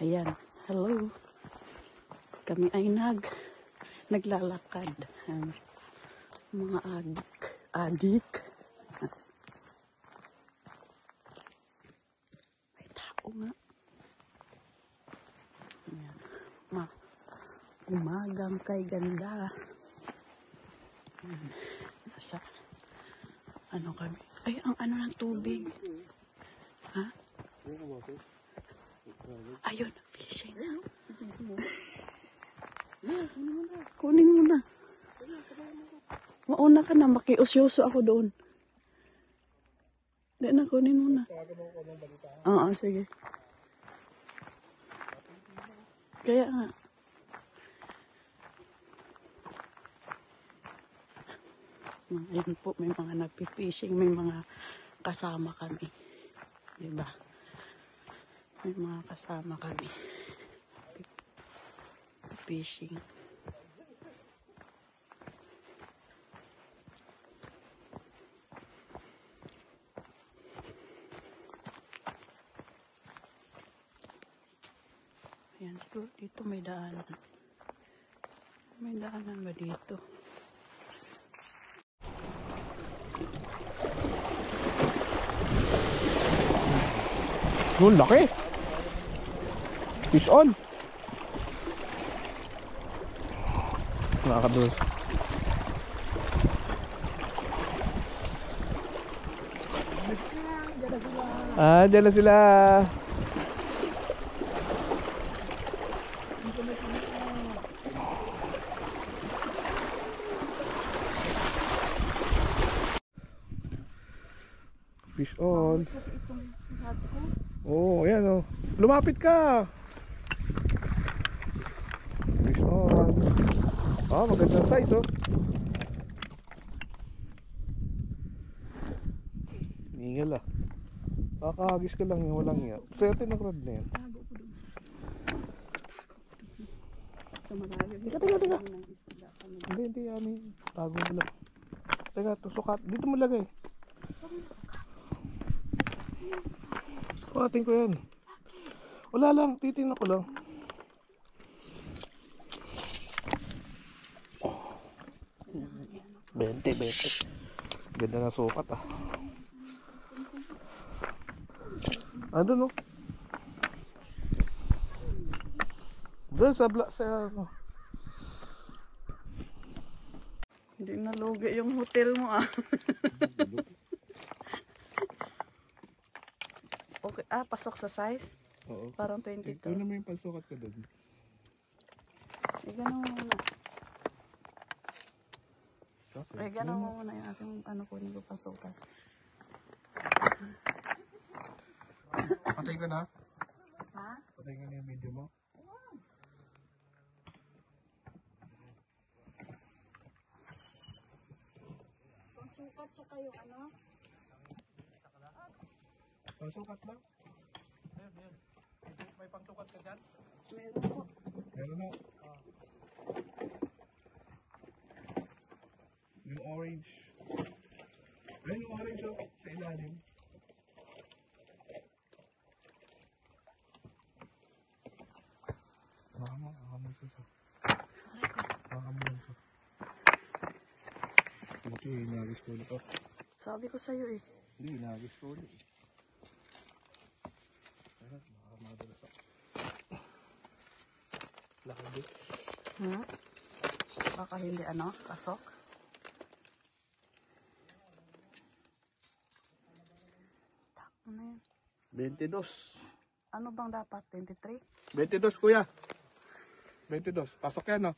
Ayan, hello. Kami ay naglalakad. Mga adik. May tao nga. Ayan. Umagang kay ganda. Ayan. Nasa, ano kami? Ay, ang ano ng tubig. Ha? Ayun, fishing. Kunin mo na. Mauna ka na, makiusyoso ako doon. Hindi na, kunin mo na. Oo, sige. Kaya nga. Ayan po, may mga nagpipishing, may mga kasama kami. Diba? May mga kasama kami. Fishing. Ayan, dito may daanan. May daanan ba dito? Yung laki. Fish on. Nakakadulas. Dyan na sila. Fish on. Oh, ayan oh. Lumapit ka. Fish on. Ah, magandang size oh. Ningal ah. Kakahagis ka lang yung walang iya. Swerte ng rod na yan. Teka. Hindi, amin. Tago mo lang. Teka, sukat. Dito mo lagay. Sukatin ko yan. Wala lang, titingnan ko lang. Oh. 20. Ganda na sukat ah. Ano no? Doon sa ano. Hindi nalugi yung hotel mo ah. Okay, pasok sa size? Oo. Parang 22. Ikaw naman yung pasukat ko doon. Ganun mo muna. Ganun mo muna yung aking kunin ko pasukan. Patay ka na? Ha? Patay ka na yung video mo? Pasukat tsaka yung ano? Pasukat lang? Ayun. May pangsukat ka dyan? Meron po. Meron na. Yung orange. Ayun yung orange oh, sa ilalim. Baka mo suso. Baka mo lang suso. Buti, inagis ko ulit oh. Sabi ko sa'yo eh. Hindi, inagis ko ulit. Ayun, baka madalas ako. Laki din. Baka hindi pasok. Tako na yan. 22. Ano bang dapat? 23? 22 kuya. 22. Pasok yan oh.